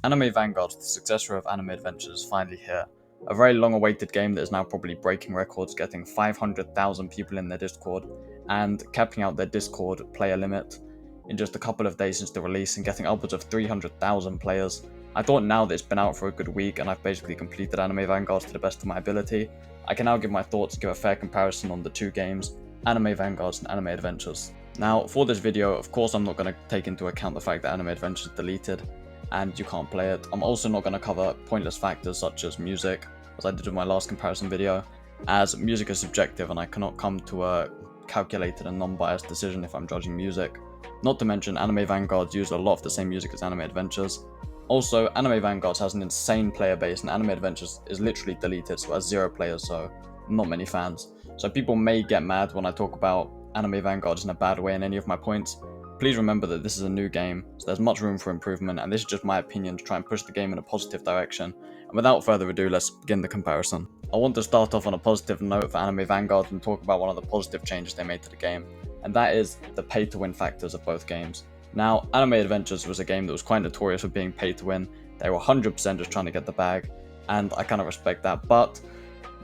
Anime Vanguards, the successor of Anime Adventures, is finally here. A very long-awaited game that is now probably breaking records, getting 500,000 people in their Discord, and capping out their Discord player limit in just a couple of days since the release, and getting upwards of 300,000 players. I thought now that it's been out for a good week and I've basically completed Anime Vanguards to the best of my ability, I can now give my thoughts and give a fair comparison on the two games, Anime Vanguards and Anime Adventures. Now, for this video, of course I'm not going to take into account the fact that Anime Adventures is deleted and you can't play it. I'm also not going to cover pointless factors such as music, as I did in my last comparison video, as music is subjective and I cannot come to a calculated and non-biased decision if I'm judging music. Not to mention, Anime Vanguards used a lot of the same music as Anime Adventures. Also, Anime Vanguards has an insane player base and Anime Adventures is literally deleted, so it has 0 players, so not many fans. So people may get mad when I talk about Anime Vanguards in a bad way in any of my points. Please remember that this is a new game, so there's much room for improvement, and this is just my opinion to try and push the game in a positive direction. And without further ado, let's begin the comparison. I want to start off on a positive note for Anime Vanguards and talk about one of the positive changes they made to the game, and that is the pay-to-win factors of both games. Now, Anime Adventures was a game that was quite notorious for being pay-to-win. They were 100% just trying to get the bag, and I kind of respect that, but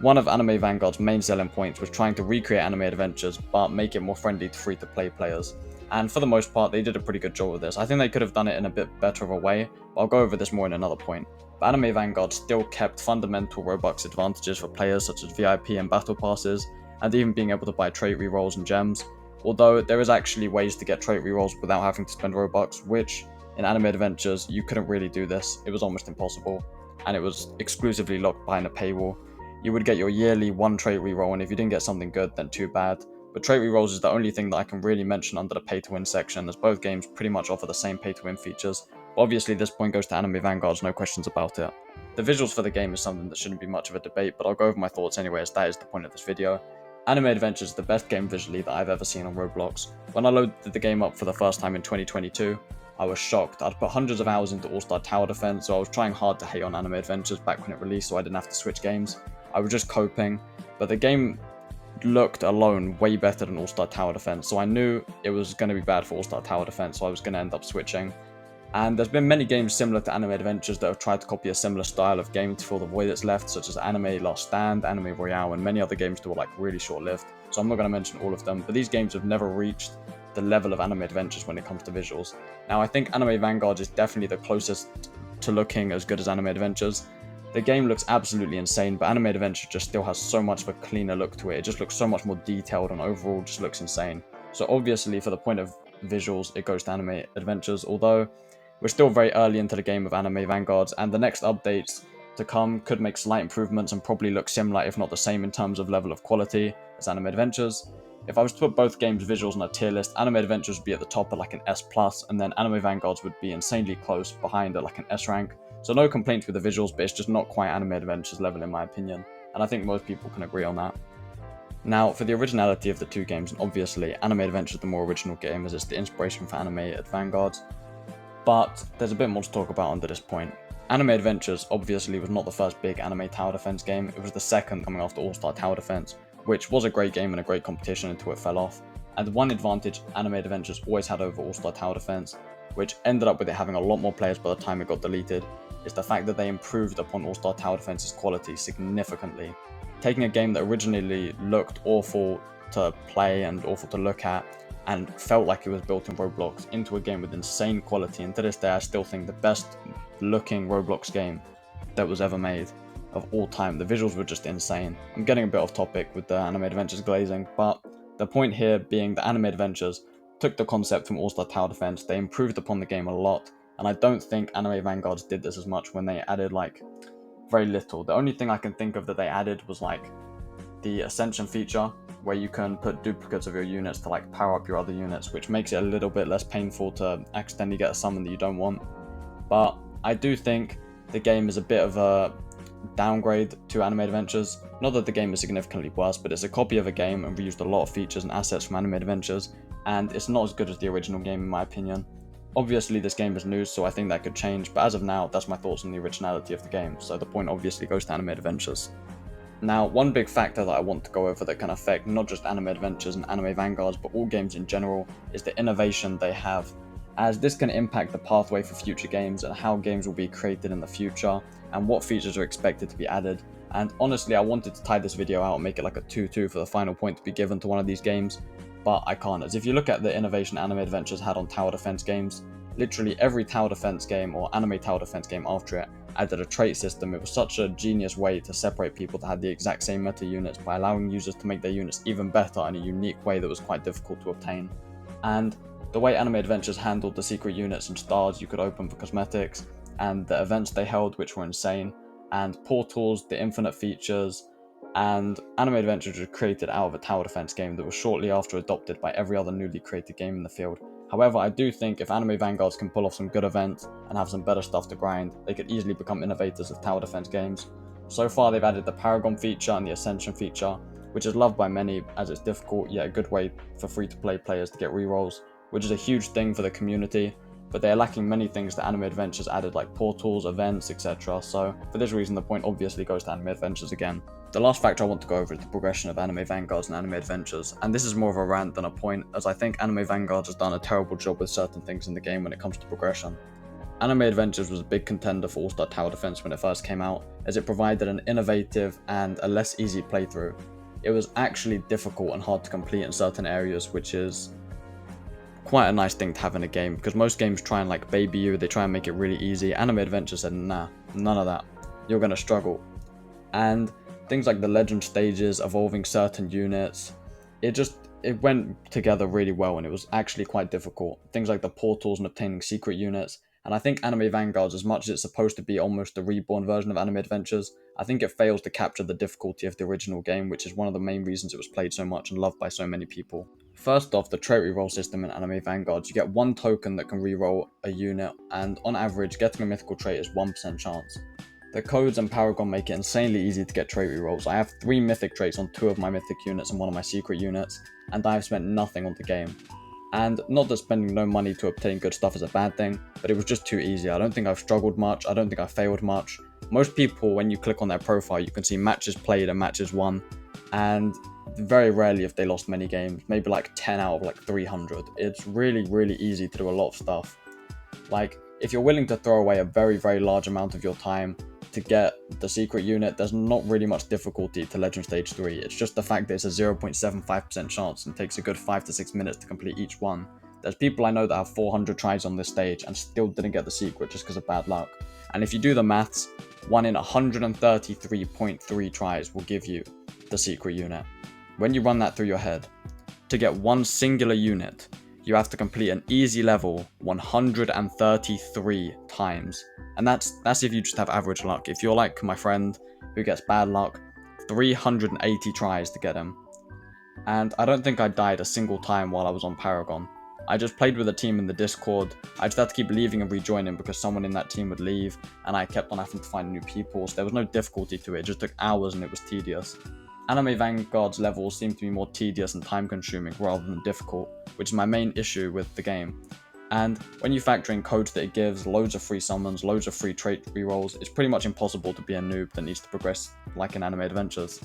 one of Anime Vanguard's main selling points was trying to recreate Anime Adventures, but make it more friendly to free-to-play players. And for the most part, they did a pretty good job with this. I think they could have done it in a bit better of a way, but I'll go over this more in another point. But Anime Vanguard still kept fundamental Robux advantages for players such as VIP and battle passes, and even being able to buy trait rerolls and gems. Although there is actually ways to get trait rerolls without having to spend Robux, which in Anime Adventures you couldn't really do this. It was almost impossible, and it was exclusively locked behind a paywall. You would get your yearly 1 trait reroll, and if you didn't get something good, then too bad. But trait rerolls is the only thing that I can really mention under the pay-to-win section, as both games pretty much offer the same pay-to-win features. But obviously this point goes to Anime Vanguards, no questions about it. The visuals for the game is something that shouldn't be much of a debate, but I'll go over my thoughts anyway, as that is the point of this video. Anime Adventures is the best game visually that I've ever seen on Roblox. When I loaded the game up for the first time in 2022, I was shocked. I'd put hundreds of hours into All-Star Tower Defense, so I was trying hard to hate on Anime Adventures back when it released so I didn't have to switch games. I was just coping, but the game looked alone way better than All-Star Tower Defense, so I knew it was going to be bad for All-Star Tower Defense, so I was going to end up switching. And there's been many games similar to Anime Adventures that have tried to copy a similar style of game to fill the void that's left, such as Anime Last Stand, Anime Royale, and many other games that were like really short-lived, so I'm not going to mention all of them, but these games have never reached the level of Anime Adventures when it comes to visuals. Now, I think Anime Vanguard is definitely the closest to looking as good as Anime Adventures. The game looks absolutely insane, but Anime Adventure just still has so much of a cleaner look to it. It just looks so much more detailed and overall just looks insane. So obviously, for the point of visuals, it goes to Anime Adventures, although we're still very early into the game of Anime Vanguards, and the next updates to come could make slight improvements and probably look similar, if not the same, in terms of level of quality as Anime Adventures. If I was to put both games' visuals on a tier list, Anime Adventures would be at the top at like an S+, and then Anime Vanguards would be insanely close behind at like an S rank. So no complaints with the visuals, but it's just not quite Anime Adventures level in my opinion, and I think most people can agree on that. Now, for the originality of the two games, and obviously Anime Adventures is the more original game as it's the inspiration for Anime Vanguards, but there's a bit more to talk about under this point. Anime Adventures obviously was not the first big Anime Tower Defense game, it was the second coming after All-Star Tower Defense, which was a great game and a great competition until it fell off. And one advantage Anime Adventures always had over All-Star Tower Defense, which ended up with it having a lot more players by the time it got deleted, is the fact that they improved upon All-Star Tower Defense's quality significantly. Taking a game that originally looked awful to play and awful to look at, and felt like it was built in Roblox, into a game with insane quality, and to this day I still think the best looking Roblox game that was ever made of all time. The visuals were just insane. I'm getting a bit off topic with the Anime Adventures glazing, but the point here being that Anime Adventures took the concept from All-Star Tower Defense, they improved upon the game a lot, and I don't think Anime Vanguards did this as much when they added like very little. The only thing I can think of that they added was like the Ascension feature, where you can put duplicates of your units to like power up your other units, which makes it a little bit less painful to accidentally get a summon that you don't want. But I do think the game is a bit of a downgrade to Anime Adventures. Not that the game is significantly worse, but it's a copy of a game and reused a lot of features and assets from Anime Adventures, and it's not as good as the original game in my opinion. Obviously this game is new, so I think that could change, but as of now, that's my thoughts on the originality of the game, so the point obviously goes to Anime Adventures. Now, one big factor that I want to go over that can affect not just Anime Adventures and Anime Vanguards, but all games in general, is the innovation they have as this can impact the pathway for future games and how games will be created in the future and what features are expected to be added. And honestly, I wanted to tie this video out and make it like a 2-2 for the final point to be given to one of these games, but I can't, as if you look at the innovation Anime Adventures had on tower defense games, literally every tower defense game or anime tower defense game after it added a trait system. It was such a genius way to separate people that had the exact same meta units by allowing users to make their units even better in a unique way that was quite difficult to obtain. And the way Anime Adventures handled the secret units and stars you could open for cosmetics, and the events they held, which were insane, and portals, the infinite features, and Anime Adventures was created out of a tower defense game that was shortly after adopted by every other newly created game in the field. However, I do think if Anime Vanguards can pull off some good events and have some better stuff to grind, they could easily become innovators of tower defense games. So far, they've added the Paragon feature and the Ascension feature, which is loved by many as it's difficult yet a good way for free-to-play players to get rerolls, which is a huge thing for the community, but they are lacking many things that Anime Adventures added, like portals, events, etc. So for this reason, the point obviously goes to Anime Adventures again. The last factor I want to go over is the progression of Anime Vanguards and Anime Adventures, and this is more of a rant than a point, as I think Anime Vanguards has done a terrible job with certain things in the game when it comes to progression. Anime Adventures was a big contender for All-Star Tower Defense when it first came out, as it provided an innovative and a less easy playthrough. It was actually difficult and hard to complete in certain areas, which is quite a nice thing to have in a game, because most games try and like baby you, they try and make it really easy. Anime Adventure said, nah, none of that, you're gonna struggle. And things like the legend stages, evolving certain units, it went together really well, and it was actually quite difficult. Things like the portals and obtaining secret units, and I think Anime Vanguards, as much as it's supposed to be almost a reborn version of Anime Adventures, I think it fails to capture the difficulty of the original game, which is one of the main reasons it was played so much and loved by so many people. First off, the trait reroll system in Anime Vanguards, you get one token that can reroll a unit, and on average, getting a mythical trait is 1% chance. The codes and Paragon make it insanely easy to get trait rerolls. I have 3 mythic traits on 2 of my mythic units and 1 of my secret units, and I have spent nothing on the game. And not that spending no money to obtain good stuff is a bad thing, but it was just too easy. I don't think I've struggled much, I don't think I've failed much. Most people, when you click on their profile, you can see matches played and matches won, and very rarely if they lost many games, maybe like 10 out of like 300. It's really, really easy to do a lot of stuff. Like, if you're willing to throw away a very, very large amount of your time to get the secret unit, there's not really much difficulty to Legend Stage 3. It's just the fact that it's a 0.75% chance and takes a good 5 to 6 minutes to complete each one. There's people I know that have 400 tries on this stage and still didn't get the secret just because of bad luck. And if you do the maths, 1 in 133.3 tries will give you the secret unit. When you run that through your head, to get one singular unit, you have to complete an easy level 133 times. And that's if you just have average luck. If you're like my friend who gets bad luck, 380 tries to get him. And I don't think I died a single time while I was on Paragon. I just played with a team in the Discord. I just had to keep leaving and rejoining because someone in that team would leave, and I kept on having to find new people, so there was no difficulty to it. It just took hours and it was tedious. Anime Vanguard's levels seem to be more tedious and time consuming rather than difficult, which is my main issue with the game. And when you factor in codes that it gives, loads of free summons, loads of free trait rerolls, it's pretty much impossible to be a noob that needs to progress like in Anime Adventures.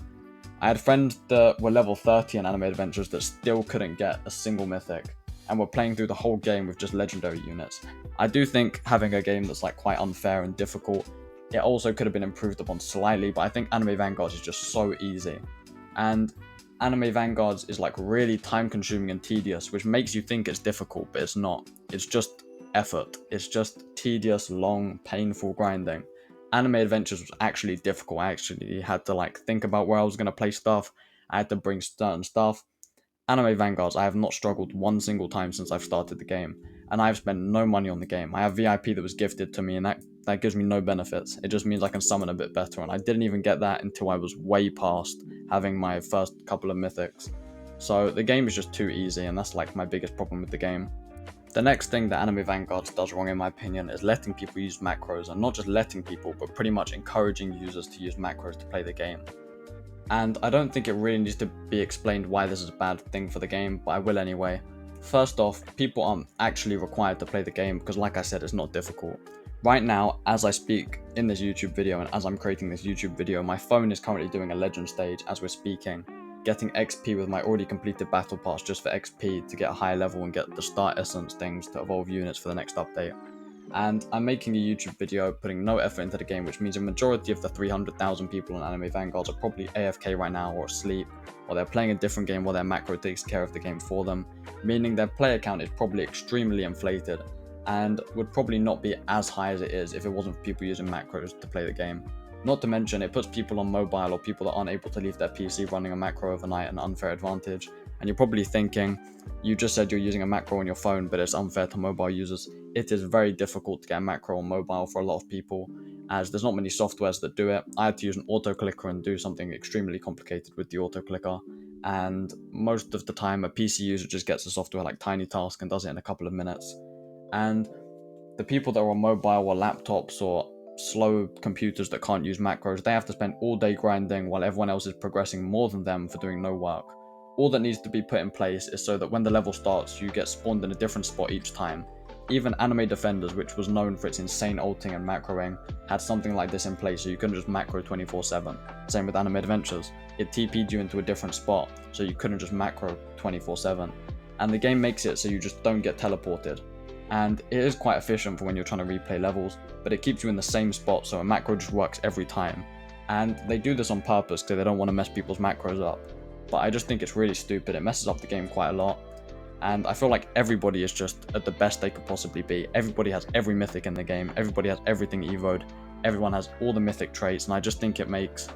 I had friends that were level 30 in Anime Adventures that still couldn't get a single mythic, and were playing through the whole game with just legendary units. I do think having a game that's like quite unfair and difficult, it also could have been improved upon slightly, but I think Anime Vanguards is just so easy. And Anime Vanguards is like really time consuming and tedious, which makes you think it's difficult, but it's not. It's just effort. It's just tedious, long, painful grinding. Anime Adventures was actually difficult. I actually had to like think about where I was going to play stuff. I had to bring certain stuff. Anime Vanguards, I have not struggled one single time since I've started the game, and I've spent no money on the game. I have VIP that was gifted to me, and that gives me no benefits. It just means I can summon a bit better, and I didn't even get that until I was way past having my first couple of mythics. So the game is just too easy, and that's like my biggest problem with the game. The next thing that Anime Vanguards does wrong in my opinion is letting people use macros, and not just letting people, but pretty much encouraging users to use macros to play the game. And I don't think it really needs to be explained why this is a bad thing for the game, but I will anyway. First off, people aren't actually required to play the game because, like I said, it's not difficult. Right now, as I speak in this YouTube video and as I'm creating this YouTube video, my phone is currently doing a legend stage as we're speaking. getting XP with my already completed battle pass just for XP to get a higher level and get the start essence things to evolve units for the next update. And I'm making a YouTube video putting no effort into the game, which means a majority of the 300,000 people on Anime Vanguards are probably AFK right now or asleep, or they're playing a different game while their macro takes care of the game for them, meaning their player count is probably extremely inflated and would probably not be as high as it is if it wasn't for people using macros to play the game. Not to mention, it puts people on mobile or people that aren't able to leave their PC running a macro overnight an unfair advantage. And you're probably thinking, you just said you're using a macro on your phone, but it's unfair to mobile users. It is very difficult to get a macro on mobile for a lot of people, as there's not many softwares that do it. I had to use an auto clicker and do something extremely complicated with the auto clicker. And most of the time, a PC user just gets a software like Tiny Task and does it in a couple of minutes. And the people that are on mobile or laptops or slow computers that can't use macros, they have to spend all day grinding while everyone else is progressing more than them for doing no work. All that needs to be put in place is so that when the level starts, you get spawned in a different spot each time. Even Anime Defenders, which was known for its insane ulting and macroing, had something like this in place so you couldn't just macro 24/7. Same with Anime Adventures. It TP'd you into a different spot so you couldn't just macro 24/7. And the game makes it so you just don't get teleported. And it is quite efficient for when you're trying to replay levels, but it keeps you in the same spot so a macro just works every time. And they do this on purpose because they don't want to mess people's macros up. But I just think it's really stupid. It messes up the game quite a lot. And I feel like everybody is just at the best they could possibly be. Everybody has every mythic in the game. Everybody has everything evoed. Everyone has all the mythic traits. And I just think it's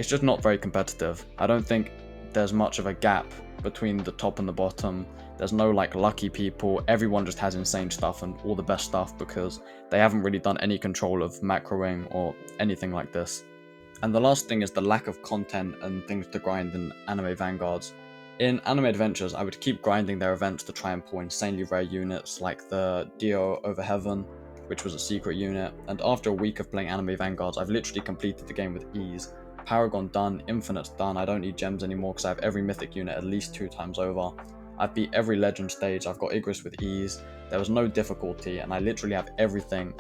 just not very competitive. I don't think there's much of a gap between the top and the bottom. There's no like lucky people. Everyone just has insane stuff and all the best stuff because they haven't really done any control of macroing or anything like this. And the last thing is the lack of content and things to grind in Anime Vanguards. In Anime Adventures, I would keep grinding their events to try and pull insanely rare units like the Dio over Heaven, which was a secret unit, and after a week of playing Anime Vanguards, I've literally completed the game with ease. Paragon done, Infinite's done, I don't need gems anymore because I have every mythic unit at least 2 times over. I've beat every legend stage, I've got Igris with ease, there was no difficulty, and I literally have everything,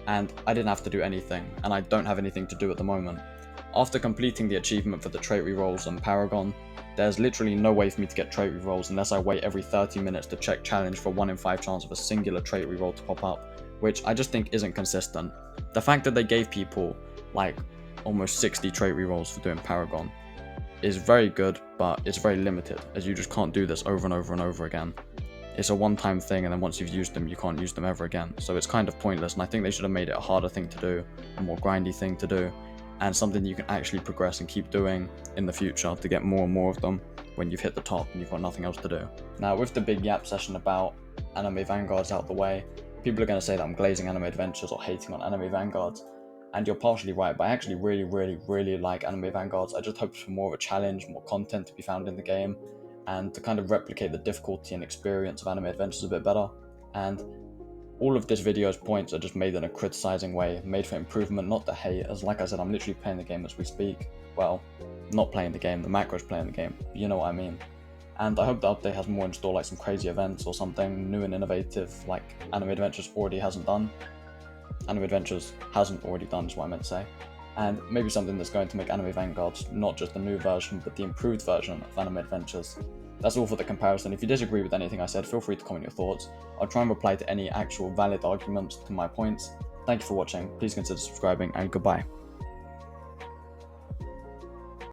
and I didn't have to do anything, and I don't have anything to do at the moment. After completing the achievement for the trait rerolls on Paragon, there's literally no way for me to get trait rerolls unless I wait every 30 minutes to check challenge for 1 in 5 chance of a singular trait reroll to pop up, which I just think isn't consistent. The fact that they gave people like almost 60 trait rerolls for doing Paragon is very good, but it's very limited, as you just can't do this over and over and over again. It's a one-time thing, and then once you've used them, you can't use them ever again, so it's kind of pointless, and I think they should have made it a harder thing to do, a more grindy thing to do, and something you can actually progress and keep doing in the future to get more and more of them when you've hit the top and you've got nothing else to do. Now, with the big yap session about Anime Vanguards out the way, people are going to say that I'm glazing Anime Adventures or hating on Anime Vanguards, and you're partially right, but I actually really like Anime Vanguards. I just hope for more of a challenge, more content to be found in the game, and to kind of replicate the difficulty and experience of Anime Adventures a bit better. And all of this video's points are just made in a criticizing way, made for improvement, not to hate, as like I said, I'm literally playing the game as we speak. Well, not playing the game, the macro's playing the game, but you know what I mean. And I hope the update has more in store, like some crazy events or something new and innovative, like Anime Adventures already hasn't done. Anime Adventures hasn't already done, is what I meant to say. And maybe something that's going to make Anime Vanguards not just the new version, but the improved version of Anime Adventures. That's all for the comparison. If you disagree with anything I said, feel free to comment your thoughts. I'll try and reply to any actual valid arguments to my points. Thank you for watching, please consider subscribing, and goodbye.